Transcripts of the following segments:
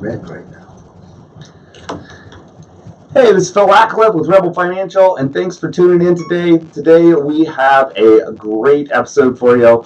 red right now. Hey, this is Phil Ratcliffe with Rebel Financial, and thanks for tuning in today. Today we have a great episode for you.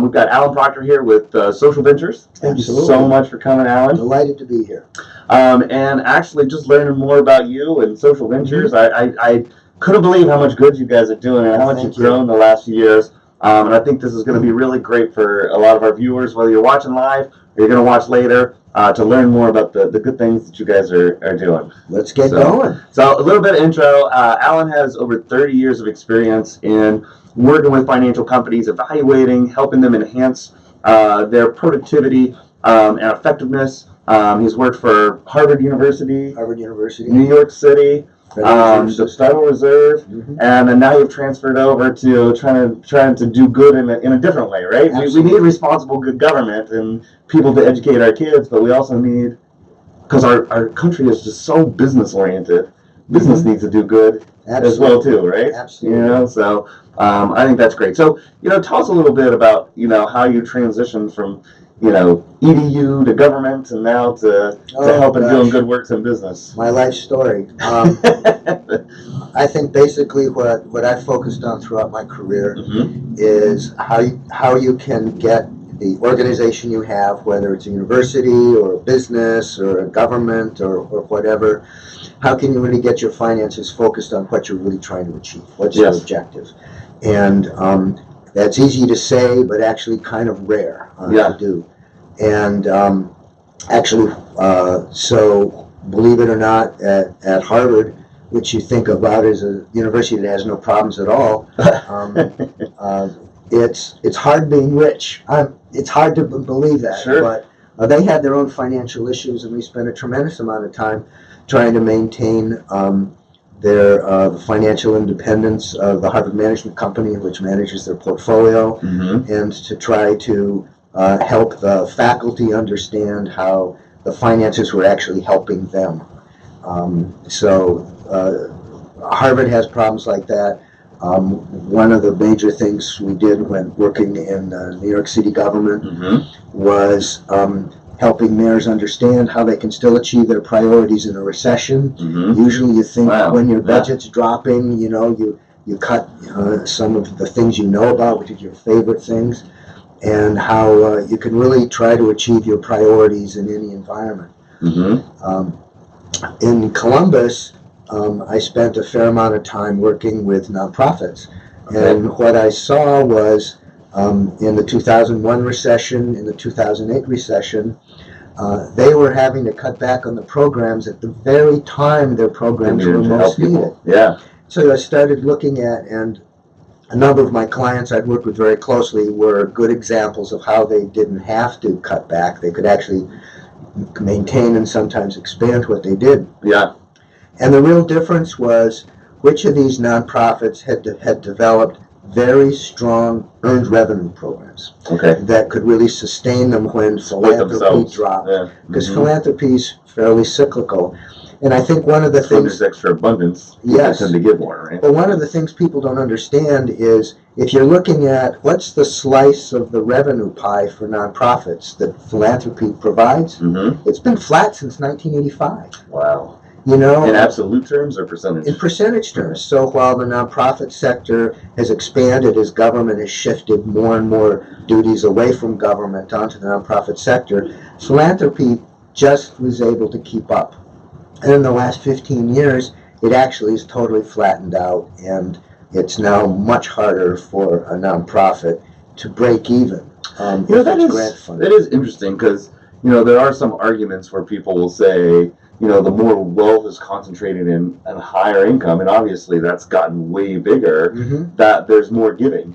We've got Allen Proctor here with SocialVentures. Thank you so much for coming, Allen. Delighted to be here. And actually, just learning more about you and SocialVentures, I couldn't believe how much good you guys are doing and how much you've grown in the last few years. And I think this is going to be really great for a lot of our viewers, whether you're watching live or you're going to watch later, to learn more about the good things that you guys are doing. Let's get going. So a little bit of intro. Allen has over 30 years of experience in working with financial companies, evaluating, helping them enhance their productivity and effectiveness. He's worked for Harvard University, New York City, the Federal Reserve, and then now you've transferred over to trying to do good in a different way, right? We need responsible, good government and people to educate our kids, but we also need, because our country is just so business oriented, business needs to do good as well too, right? Absolutely. You know, so I think that's great. So, tell us a little bit about, how you transitioned from, EDU to government and now to helping doing good works in business. My life story. I think basically what I focused on throughout my career is how you can get the organization you have, whether it's a university or a business or a government or whatever, how can you really get your finances focused on what you're really trying to achieve? What's your objective? And that's easy to say, but actually kind of rare to do. And so believe it or not, at Harvard, which you think about as a university that has no problems at all, it's hard being rich. It's hard to believe that, but they had their own financial issues, and we spent a tremendous amount of time trying to maintain their financial independence of the Harvard Management Company, which manages their portfolio, and to try to help the faculty understand how the finances were actually helping them. Harvard has problems like that. One of the major things we did when working in New York City government was helping mayors understand how they can still achieve their priorities in a recession. Usually you think when your budget's dropping, you cut some of the things you know about, which is your favorite things, and how you can really try to achieve your priorities in any environment. In Columbus, I spent a fair amount of time working with nonprofits. And what I saw was in the 2001 recession, in the 2008 recession, they were having to cut back on the programs at the very time their programs were most needed. So I started looking at, and a number of my clients I'd worked with very closely were good examples of how they didn't have to cut back. They could actually maintain and sometimes expand what they did. And the real difference was which of these nonprofits had developed very strong earned revenue programs that could really sustain them when philanthropy dropped. Because philanthropy is fairly cyclical. And I think one of the things... there's extra abundance, they tend to give more, right? But one of the things people don't understand is if you're looking at what's the slice of the revenue pie for nonprofits that philanthropy provides, it's been flat since 1985. Wow. In absolute terms or percentage? In percentage terms. So while the nonprofit sector has expanded as government has shifted more and more duties away from government onto the nonprofit sector, philanthropy just was able to keep up. And in the last 15 years, it actually is totally flattened out, and it's now much harder for a nonprofit to break even. That is interesting because, there are some arguments where people will say, the more wealth is concentrated in higher income, and obviously that's gotten way bigger, that there's more giving.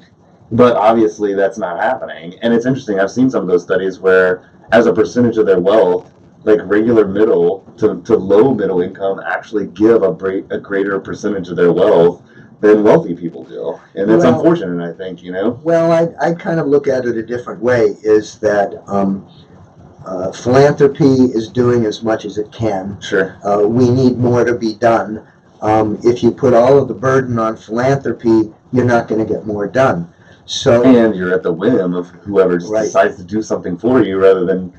But obviously that's not happening. And it's interesting, I've seen some of those studies where as a percentage of their wealth, like regular middle to low middle income actually give a greater percentage of their wealth than wealthy people do. And that's unfortunate, I think, Well, I kind of look at it a different way, is that philanthropy is doing as much as it can. We need more to be done. If you put all of the burden on philanthropy, you're not going to get more done. So and you're at the whim of whoever Right. decides to do something for you rather than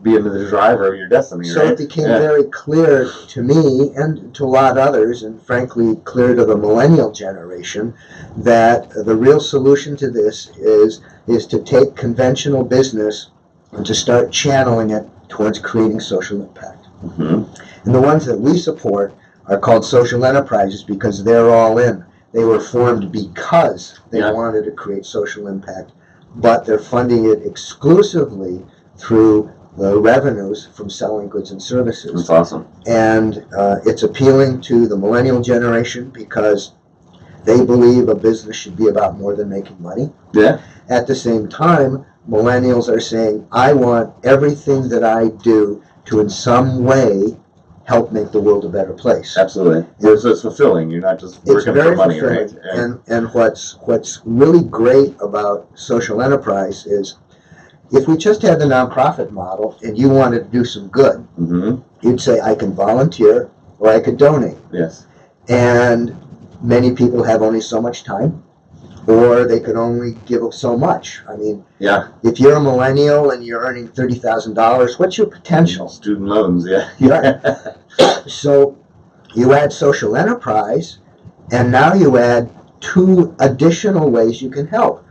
being the driver of your destiny. So right? it became very clear to me and to a lot of others, and frankly clear to the millennial generation, that the real solution to this is to take conventional business and to start channeling it towards creating social impact. Mm-hmm. And the ones that we support are called social enterprises because they're all in. They were formed because they wanted to create social impact, but they're funding it exclusively through the revenues from selling goods and services. That's awesome. And it's appealing to the millennial generation because they believe a business should be about more than making money. Yeah. At the same time, millennials are saying, I want everything that I do to in some way help make the world a better place. Absolutely. It's fulfilling. You're not just working for money, right? And what's really great about social enterprise is if we just had the nonprofit model and you wanted to do some good, you'd say, I can volunteer or I could donate. Yes. And many people have only so much time, or they can only give so much. I mean, if you're a millennial and you're earning $30,000, what's your potential? Student loans, So you add social enterprise, and now you add 2 additional ways you can help.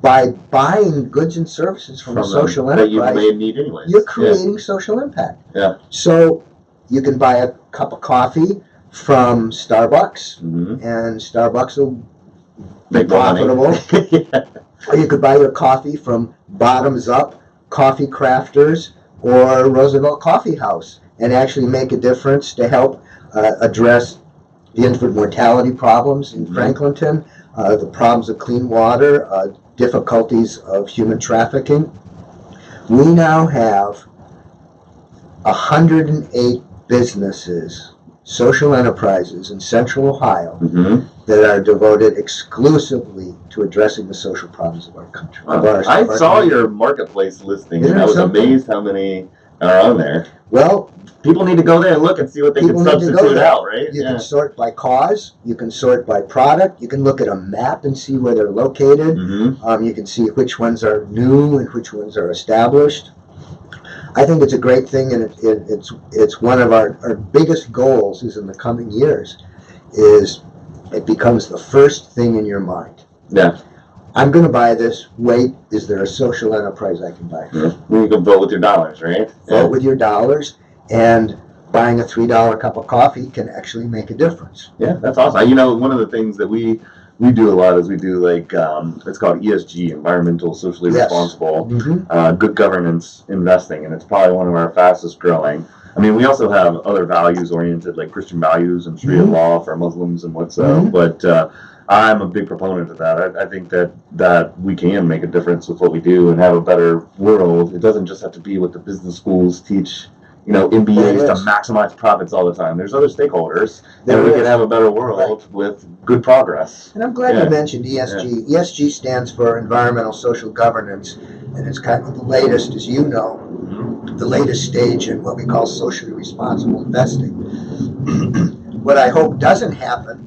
By buying goods and services from a social enterprise, that you may need anyways. You're creating social impact. Yeah. So you can buy a cup of coffee from Starbucks, and Starbucks will be profitable. Or you could buy your coffee from Bottoms Up, Coffee Crafters, or Roosevelt Coffee House, and actually make a difference to help address the infant mortality problems in Franklinton, the problems of clean water, difficulties of human trafficking. We now have 108 businesses, social enterprises in Central Ohio that are devoted exclusively to addressing the social problems of our country. I saw your marketplace listing, and I was amazed how many are on there. Well, people need to go there and look and see what they can substitute out, right? You can sort by cause, you can sort by product, you can look at a map and see where they're located. You can see which ones are new and which ones are established. I think it's a great thing, and it's one of our biggest goals is in the coming years is it becomes the first thing in your mind. Yeah. I'm going to buy this. Wait, is there a social enterprise I can buy from? You can vote with your dollars, right? Vote with your dollars, and buying a $3 cup of coffee can actually make a difference. Yeah, that's awesome. You know, one of the things that we do a lot is we do like it's called ESG, environmental, socially responsible, good governance investing, and it's probably one of our fastest growing. I mean, we also have other values oriented, like Christian values and Sharia law for Muslims and what's but I'm a big proponent of that. I think that we can make a difference with what we do and have a better world. It doesn't just have to be what the business schools teach, MBAs to maximize profits all the time. There's other stakeholders, and we can have a better world with good progress. And I'm glad you mentioned ESG. ESG stands for Environmental Social Governance, and it's kind of the latest, as you know, the latest stage in what we call socially responsible investing. What I hope doesn't happen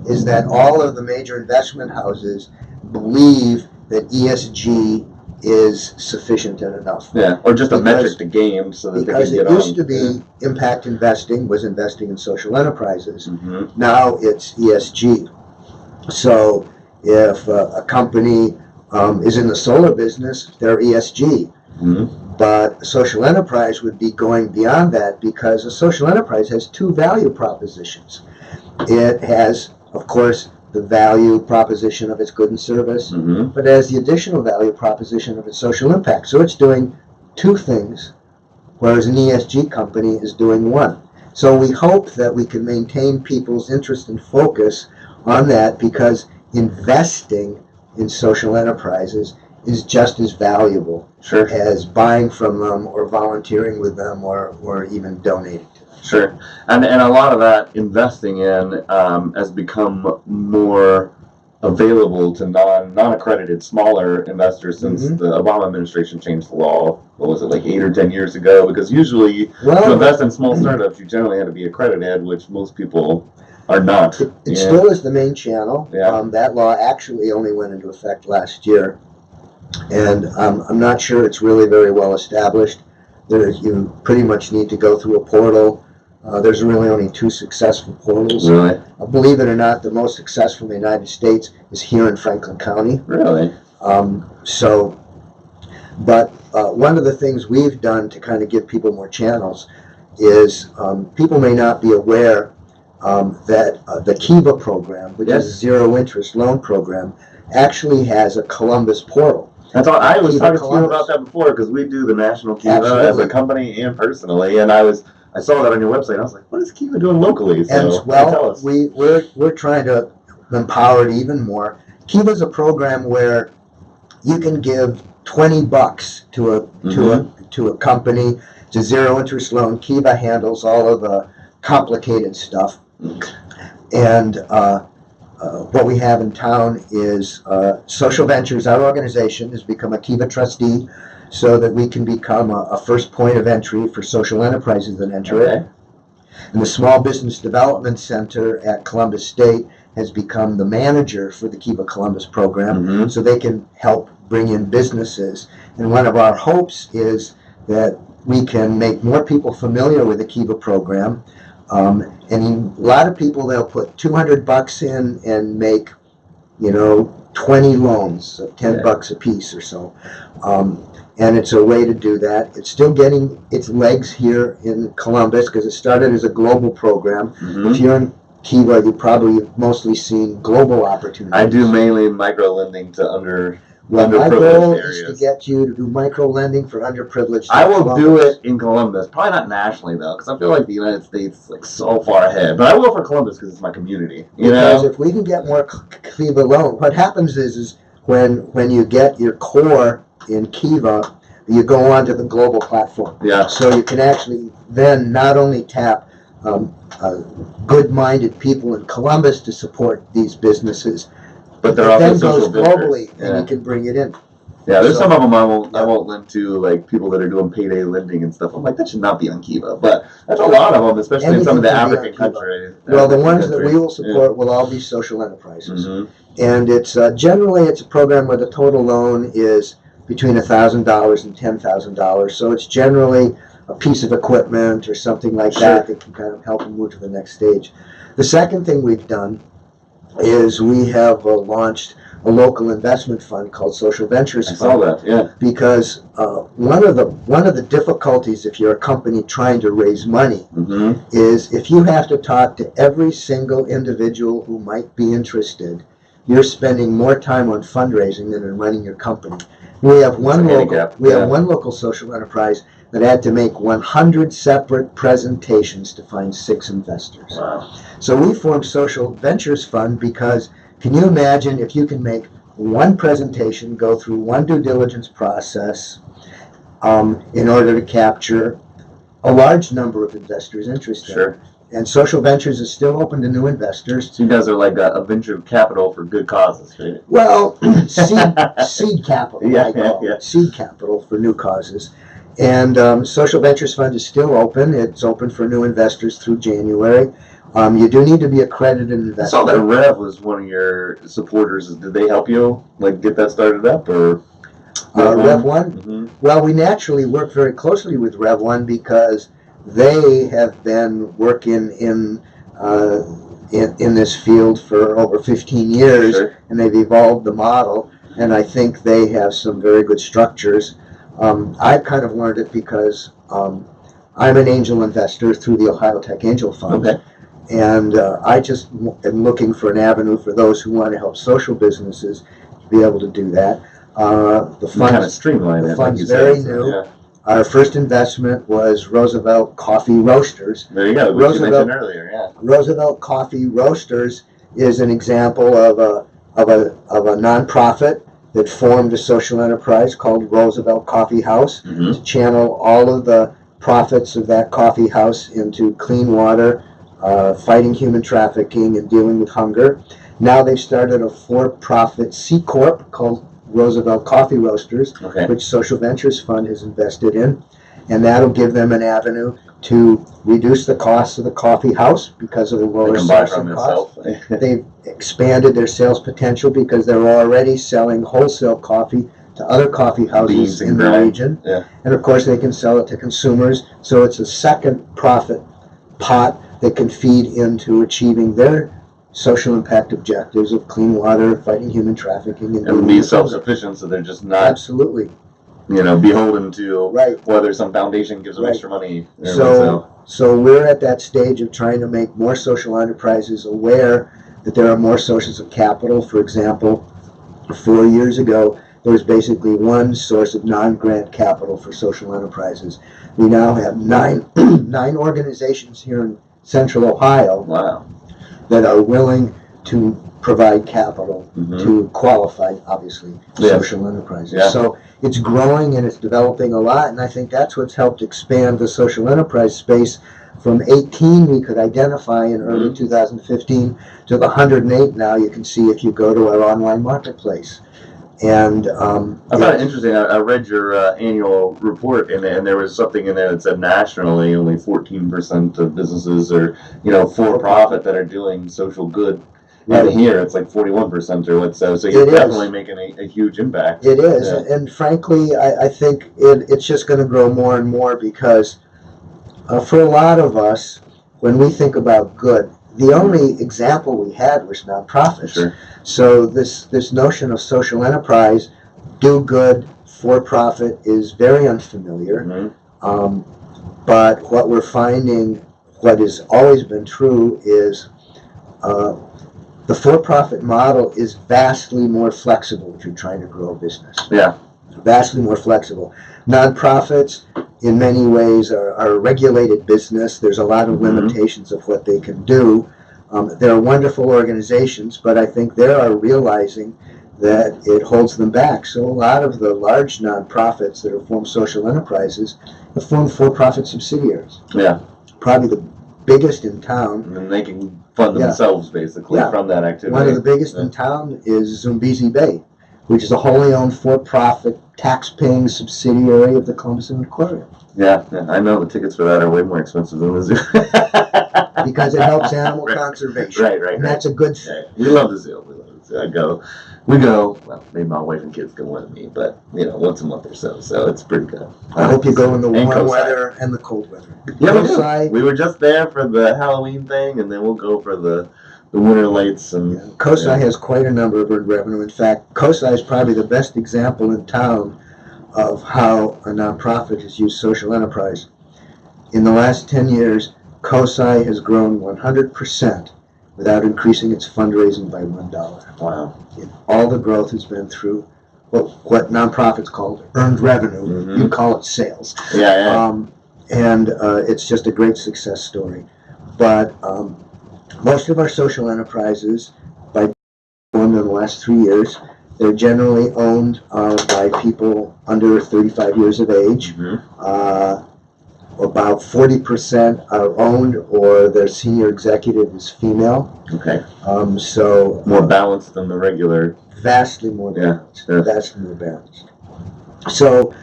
is that all of the major investment houses believe that ESG is sufficient and enough. Yeah, or just a metric to game so that they can get on. Because it used to be impact investing was investing in social enterprises. Now it's ESG. So if a company is in the solar business, they're ESG. But a social enterprise would be going beyond that because a social enterprise has 2 value propositions. It has, of course, the value proposition of its good and service, but it has the additional value proposition of its social impact. So it's doing 2 things, whereas an ESG company is doing 1. So we hope that we can maintain people's interest and focus on that because investing in social enterprises is just as valuable as buying from them or volunteering with them or even donating to them. Sure. And a lot of that investing in has become more available to non-accredited smaller investors since the Obama administration changed the law. What was it, like 8 or 10 years ago? Because usually to invest in small startups, you generally had to be accredited, which most people are not. It still is the main channel. Yeah. That law actually only went into effect last year, and I'm not sure it's really very well established. You pretty much need to go through a portal. There's really only 2 successful portals. Really? Believe it or not, the most successful in the United States is here in Franklin County. Really? But one of the things we've done to kind of give people more channels is people may not be aware that the Kiva program, which is a zero-interest loan program, actually has a Columbus portal. That's all. I was talking to you Columbus. about that before because we do the National Kiva Absolutely. as a company and personally, and I saw that on your website. And I was like, what is Kiva doing locally? So, And tell us. we're trying to empower it even more. Kiva is a program where you can give $20 to a company. It's a zero-interest loan. Kiva handles all of the complicated stuff. And what we have in town is SocialVentures. Our organization has become a Kiva trustee so that we can become a first point of entry for social enterprises that enter it. And the Small Business Development Center at Columbus State has become the manager for the Kiva Columbus program, so they can help bring in businesses. And one of our hopes is that we can make more people familiar with the Kiva program. And a lot of people, they'll put $200 in and make, 20 loans of $10 a piece or so. And it's a way to do that. It's still getting its legs here in Columbus because it started as a global program. If you're in Kiva, you've probably mostly seen global opportunities. I do mainly micro lending to underprivileged my goal areas. is to get you to do micro lending for underprivileged. I will do it in Columbus. Probably not nationally though, because I feel like the United States is like so far ahead. But I will for Columbus because it's my community. Because if we can get more Kiva loan, what happens is when you get your core in Kiva, you go onto the global platform. Yeah. So you can actually then not only tap good-minded people in Columbus to support these businesses, but it also then social goes globally, and you can bring it in. Yeah, there's some of them I won't lend to, like people that are doing payday lending and stuff. I'm like, that should not be on Kiva, but that's a lot of them, especially in some of the African countries. Well, the ones that we will support will all be social enterprises, and it's generally it's a program where the total loan is between $1,000 and $10,000. So it's generally a piece of equipment or something like that can kind of help them move to the next stage. The second thing we've done is we have launched a local investment fund called SocialVentures Fund. I saw that, yeah. Because one of the difficulties if you're a company trying to raise money is if you have to talk to every single individual who might be interested, you're spending more time on fundraising than in running your company. We have one local social enterprise that had to make 100 separate presentations to find 6 investors. Wow. So we formed SocialVentures Fund because can you imagine if you can make one presentation, go through one due diligence process in order to capture a large number of investors interested. Sure. And SocialVentures is still open to new investors. So you guys are like a venture capital for good causes, right? Well, seed capital, seed capital for new causes. And SocialVentures Fund is still open. It's open for new investors through January. You do need to be accredited investor. I saw that Rev was one of your supporters. Did they help you get that started up, or Rev One? Well, we naturally work very closely with Rev One because they have been working in this field for over 15 years, and they've evolved the model. And I think they have some very good structures. I've kind of learned it because I'm an angel investor through the Ohio Tech Angel Fund. And I just am looking for an avenue for those who want to help social businesses to be able to do that. The fund kind of streamline it. Fund's very new. Yeah. Our first investment was Roosevelt Coffee Roasters. There you go, which you mentioned earlier. Yeah. Roosevelt Coffee Roasters is an example of a nonprofit that formed a social enterprise called Roosevelt Coffee House to channel all of the profits of that coffee house into clean water, fighting human trafficking, and dealing with hunger. Now they've started a for-profit C Corp called Roosevelt Coffee Roasters, which SocialVentures Fund has invested in, and that'll give them an avenue to reduce the cost of the coffee house because of the lower sourcing costs. They've expanded their sales potential because they're already selling wholesale coffee to other coffee houses in the region. Yeah. And of course they can sell it to consumers, so it's a second profit pot that can feed into achieving their social impact objectives of clean water, fighting human trafficking, and be self-sufficient, so they're just not absolutely beholden to whether some foundation gives them extra money. So we're at that stage of trying to make more social enterprises aware that there are more sources of capital. For example, 4 years ago, there was basically one source of non-grant capital for social enterprises. We now have nine organizations here in Central Ohio that are willing to provide capital to qualified, obviously, social enterprises. Yeah. So it's growing and it's developing a lot, and I think that's what's helped expand the social enterprise space from 18 we could identify in early 2015 to the 108 now you can see if you go to our online marketplace. And I found it interesting. I read your annual report, and there was something in there that said nationally only 14% of businesses are, for profit that are doing social good. And here it's like 41% or what. So you're definitely making a huge impact. It is, and frankly, I think it's just going to grow more and more because for a lot of us, when we think about good, the only example we had was nonprofits. Sure. So this notion of social enterprise, do good, for profit, is very unfamiliar. But what we're finding, what has always been true, is the for-profit model is vastly more flexible if you're trying to grow a business. Yeah. Vastly more flexible. Nonprofits, in many ways, are a regulated business. There's a lot of limitations of what they can do. They're wonderful organizations, but I think they are realizing that it holds them back. So a lot of the large nonprofits that have formed social enterprises have formed for-profit subsidiaries. Yeah. Probably the biggest in town. And they can fund themselves, basically, from that activity. One of the biggest in town is Zumbizi Bay, which is a wholly owned for-profit, tax-paying subsidiary of the Columbus Aquarium. Yeah, I know the tickets for that are way more expensive than the zoo. Because it helps animal conservation. Right. And that's a good thing. We love the zoo. We go, well, maybe my wife and kids go with me, but, once a month or so it's pretty good. I hope you go in the warm weather and the cold weather. Yeah, we do. We were just there for the Halloween thing, and then we'll go for the winter lights. And COSI has quite a number of bird revenue. In fact, COSI is probably the best example in town of how a nonprofit has used social enterprise. In the last 10 years, COSI has grown 100% without increasing its fundraising by $1. Wow. All the growth has been through what nonprofits call earned revenue. You call it sales. Yeah. And it's just a great success story. But most of our social enterprises, by formed in the last 3 years, they're generally owned by people under 35 years of age. About 40% are owned, or their senior executive is female. Okay. So more balanced than the regular. Vastly more balanced. Yeah. Vastly more balanced. So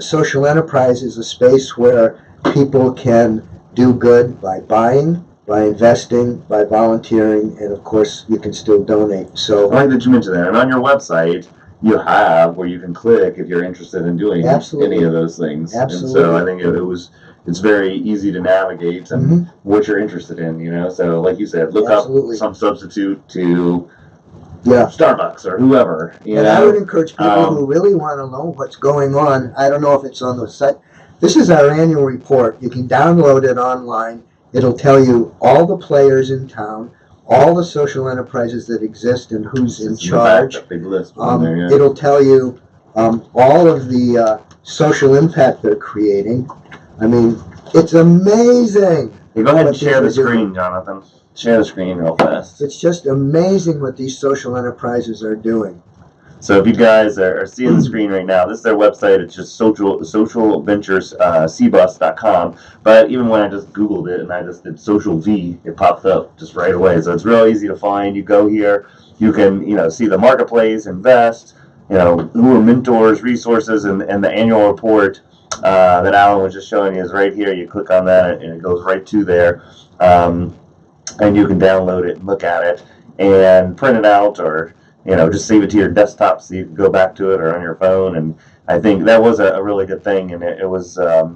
social enterprise is a space where people can do good by buying, by investing, by volunteering, and of course you can still donate. So I like that you mentioned that. And on your website, you have where you can click if you're interested in doing any of those things. Absolutely. And so I think it's very easy to navigate and what you're interested in, So like you said, look up some substitute to Starbucks or whoever. I would encourage people who really want to know what's going on. I don't know if it's on the site. This is our annual report. You can download it online. It'll tell you all the players in town, all the social enterprises that exist and who's in charge. Big list there, It'll tell you all of the social impact they're creating. I mean, it's amazing. Go ahead and share the screen, Jonathan. Share the screen real fast. It's just amazing what these social enterprises are doing. So if you guys are seeing the screen right now, this is their website. It's just SocialVentures, But even when I just Googled it and I just did Social V, it popped up just right away. So it's real easy to find. You go here, you can see the marketplace, invest, who are mentors, resources, and the annual report. that Alan was just showing you is right here. You click on that and it goes right to there, and you can download it and look at it and print it out, or just save it to your desktop so you can go back to it, or on your phone. And I think that was a really good thing, and it was the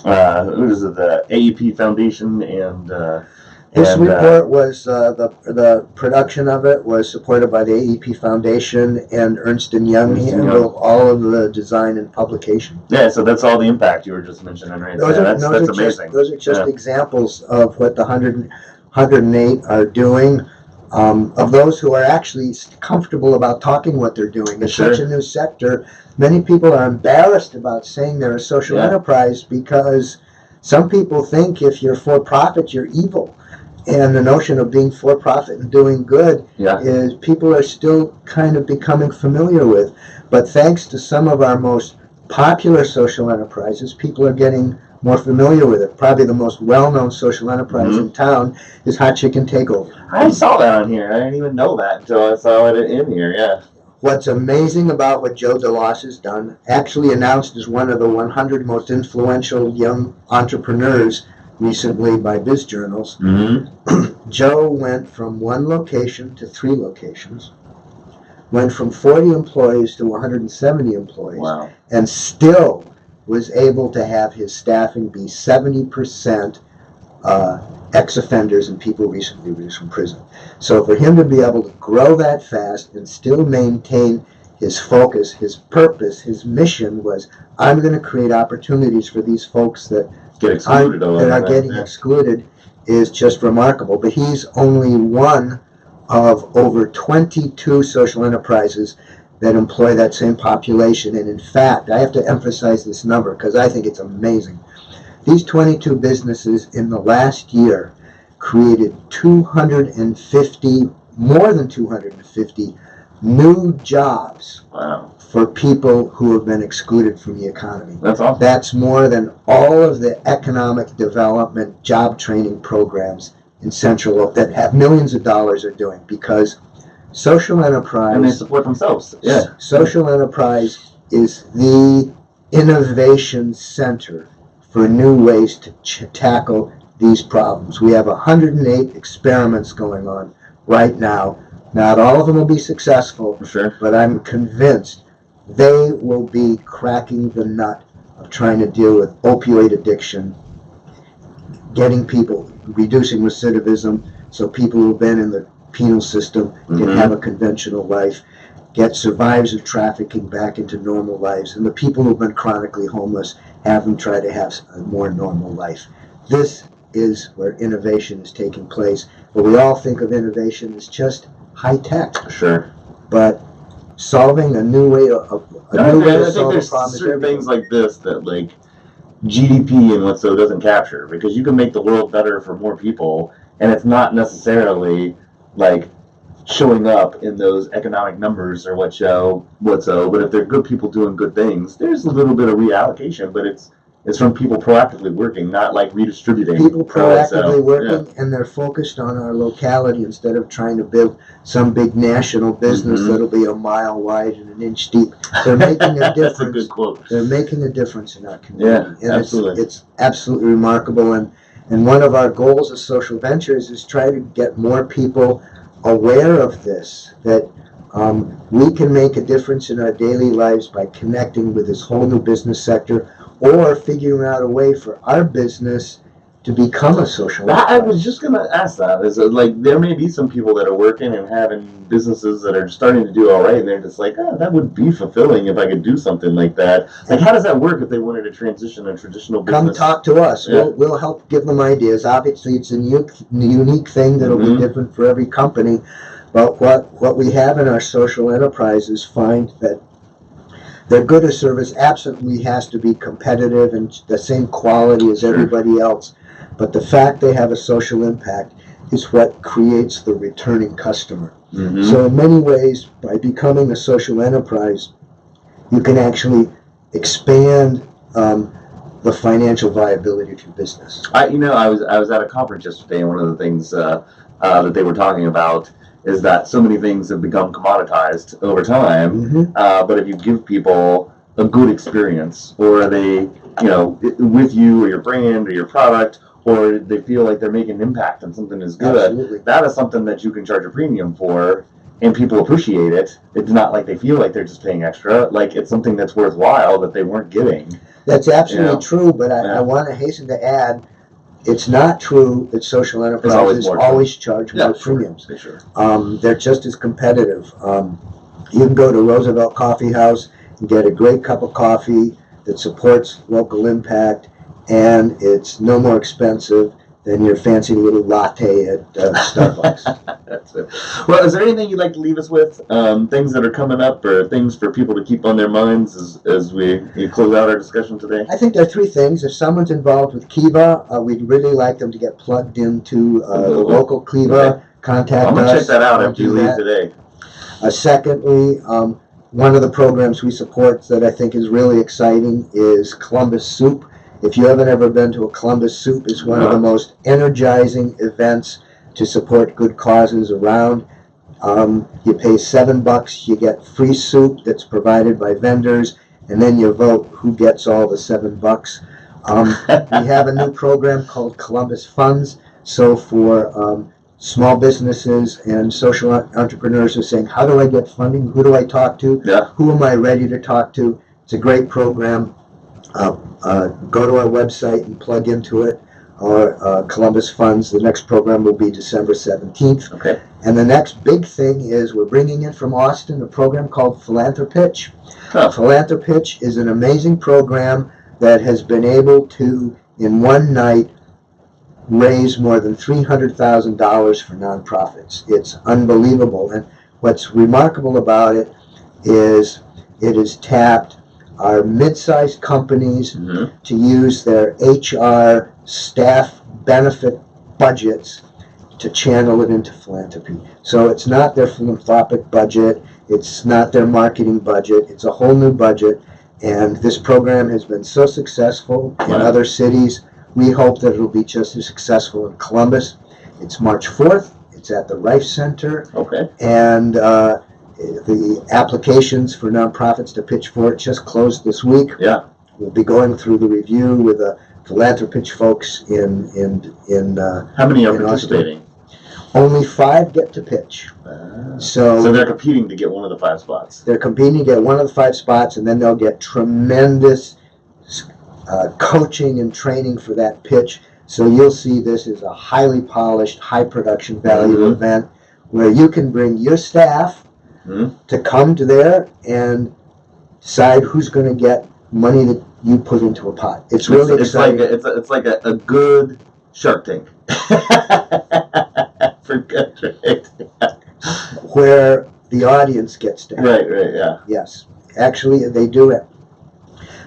AEP Foundation and. This report was, the production of it was supported by the AEP Foundation, and Ernst & Young handled all of the design and publication. Yeah, so that's all the impact you were just mentioning right there. That's amazing. Those are just examples of what the 108 are doing, of those who are actually comfortable about talking what they're doing. It's such a new sector. Many people are embarrassed about saying they're a social enterprise because some people think if you're for-profit, you're evil. And the notion of being for-profit and doing good is people are still kind of becoming familiar with. But thanks to some of our most popular social enterprises, people are getting more familiar with it. Probably the most well-known social enterprise in town is Hot Chicken Takeover. I saw that on here. I didn't even know that until I saw it in here, What's amazing about what Joe DeLoss has done, actually announced as one of the 100 most influential young entrepreneurs recently by Biz Journals. Joe went from 1 location to 3 locations, went from 40 employees to 170 employees, and still was able to have his staffing be 70% ex-offenders and people recently released from prison. So for him to be able to grow that fast and still maintain his focus, his purpose, his mission was, I'm going to create opportunities for these folks that are getting excluded, is just remarkable. But he's only one of over 22 social enterprises that employ that same population. And in fact, I have to emphasize this number because I think it's amazing. These 22 businesses in the last year created more than 250 new jobs for people who have been excluded from the economy. That's awesome. That's more than all of the economic development job training programs in Central Oak that have millions of dollars are doing, because social enterprise... And they support themselves. Social enterprise is the innovation center for new ways to tackle these problems. We have 108 experiments going on right now. Not all of them will be successful, but I'm convinced they will be cracking the nut of trying to deal with opioid addiction, getting people, reducing recidivism so people who've been in the penal system can have a conventional life, get survivors of trafficking back into normal lives, and the people who've been chronically homeless, have them try to have a more normal life. This is where innovation is taking place. But we all think of innovation as just high tech. But solving a new way to solve a problem. Certain things like this that like GDP and what so doesn't capture, because you can make the world better for more people, and it's not necessarily like showing up in those economic numbers or what so. But if they're good people doing good things, there's a little bit of reallocation, but it's from people proactively working, not like redistributing. People proactively working, and they're focused on our locality instead of trying to build some big national business that'll be a mile wide and an inch deep. They're making a difference. That's a good quote. They're making a difference in our community. Yeah, and absolutely. It's absolutely remarkable. And one of our goals of Social Ventures is try to get more people aware of this, that we can make a difference in our daily lives by connecting with this whole new business sector, or figuring out a way for our business to become a social enterprise. I was just going to ask that. Is it like there may be some people that are working and having businesses that are starting to do all right, and they're just like, oh, that would be fulfilling if I could do something like that. Like, how does that work if they wanted to transition a traditional business? Come talk to us. We'll help give them ideas. Obviously, it's a unique thing that'll be different for every company. But what we have in our social enterprises find that their good or service absolutely has to be competitive and the same quality as everybody else. But the fact they have a social impact is what creates the returning customer. So in many ways, by becoming a social enterprise, you can actually expand the financial viability of your business. I was at a conference yesterday, and one of the things that they were talking about is that so many things have become commoditized over time. But if you give people a good experience, or are they, with you or your brand or your product, or they feel like they're making an impact and something is good. Absolutely. That is something that you can charge a premium for, and people appreciate it. It's not like they feel like they're just paying extra. Like it's something that's worthwhile that they weren't getting. That's absolutely true, but I want to hasten to add, it's not true that social enterprises always charge more premiums. Sure. They're just as competitive. You can go to Roosevelt Coffee House and get a great cup of coffee that supports local impact, and it's no more expensive than your fancy little latte at Starbucks. That's it. Well, is there anything you'd like to leave us with? Things that are coming up, or things for people to keep on their minds as we close out our discussion today? I think there are three things. If someone's involved with Kiva, we'd really like them to get plugged into the local Kiva. Contact us. I'm going to check that out after you leave today. Secondly, one of the programs we support that I think is really exciting is Columbus Soup. If you haven't ever been to a Columbus Soup, it's one of the most energizing events to support good causes around. You pay $7, you get free soup that's provided by vendors, and then you vote who gets all the $7. We have a new program called Columbus Funds. So for small businesses and social entrepreneurs who are saying, how do I get funding? Who do I talk to? Yeah. Who am I ready to talk to? It's a great program. Go to our website and plug into it, or Columbus Funds. The next program will be December 17th. Okay. And the next big thing is we're bringing in from Austin a program called Philanthropitch. Philanthropitch is an amazing program that has been able to, in one night, raise more than $300,000 for nonprofits. It's unbelievable. And what's remarkable about it is it has tapped our mid-sized companies to use their HR staff benefit budgets to channel it into philanthropy. So it's not their philanthropic budget, it's not their marketing budget, it's a whole new budget. And this program has been so successful in other cities. We hope that it'll be just as successful in Columbus. It's March 4th. It's at the Rife Center. Okay. And the applications for nonprofits to pitch for it just closed this week. Yeah. We'll be going through the review with the Philanthropitch folks in How many are participating? Only 5 get to pitch. So they're competing to get one of the 5 spots. They're competing to get one of the 5 spots, and then they'll get tremendous coaching and training for that pitch. So you'll see this as a highly polished, high production value event where you can bring your staff to come to there and decide who's going to get money that you put into a pot. It's really exciting. It's like a good Shark Tank. For good, right? Where the audience gets to. Right, yeah. Yes. Actually, they do it.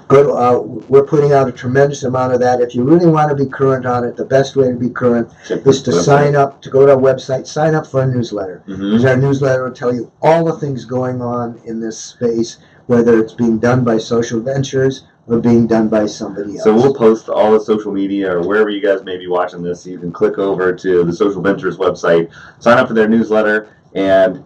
We're putting out a tremendous amount of that. If you really want to be current on it, the best way to be current is to sign up, to go to our website, sign up for our newsletter. Because our newsletter will tell you all the things going on in this space, whether it's being done by SocialVentures or being done by somebody else. So we'll post all the social media or wherever you guys may be watching this. So you can click over to the SocialVentures website, sign up for their newsletter, and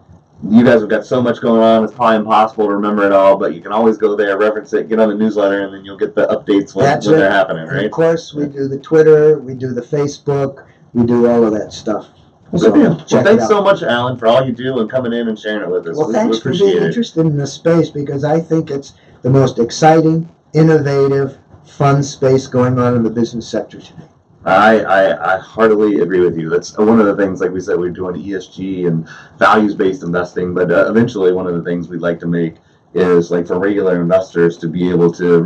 you guys have got so much going on, it's probably impossible to remember it all, but you can always go there, reference it, get on the newsletter, and then you'll get the updates when they're happening, right? And of course, we do the Twitter, we do the Facebook, we do all of that stuff. Well, thanks so much, Alan, for all you do and coming in and sharing it with us. Well, thanks for being interested in this space, because I think it's the most exciting, innovative, fun space going on in the business sector today. I heartily agree with you. That's one of the things, like we said, we're doing ESG and values-based investing, but eventually one of the things we'd like to make is, like, for regular investors to be able to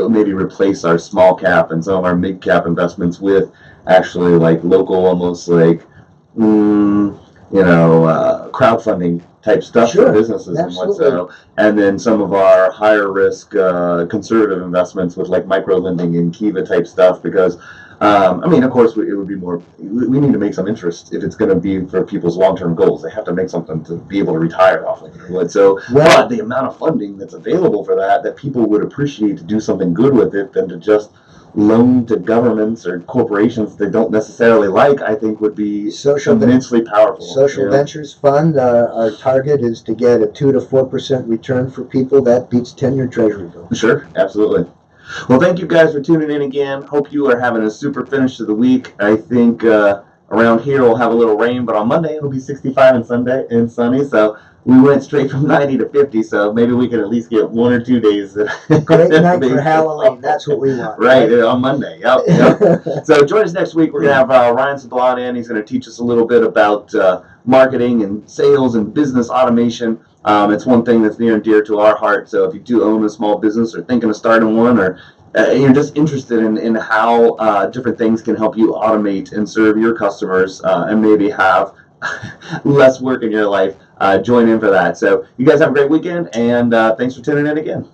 maybe replace our small cap and some of our mid cap investments with actually like local, almost like, crowdfunding type stuff for businesses and whatnot. And then some of our higher risk conservative investments with like micro lending and Kiva type stuff, because of course, it would be more. We need to make some interest if it's going to be for people's long-term goals. They have to make something to be able to retire off of. But the amount of funding that's available for that people would appreciate to do something good with it than to just loan to governments or corporations they don't necessarily like, I think would be immensely powerful. Social Ventures Fund, our target is to get a 2 to 4% return for people. That beats 10-year Treasury bills. Sure, absolutely. Well, thank you guys for tuning in again. Hope you are having a super finish to the week. I think around here we'll have a little rain, but on Monday it'll be 65 and sunny. So we went straight from 90 to 50, so maybe we can at least get 1 or 2 days. Great night for Halloween. That's what we want. Right, on Monday. Yep. So join us next week. We're going to have Ryan Sablon in. He's going to teach us a little bit about marketing and sales and business automation. It's one thing that's near and dear to our heart. So if you do own a small business or thinking of starting one, or you're just interested in how different things can help you automate and serve your customers and maybe have less work in your life, join in for that. So you guys have a great weekend, and thanks for tuning in again.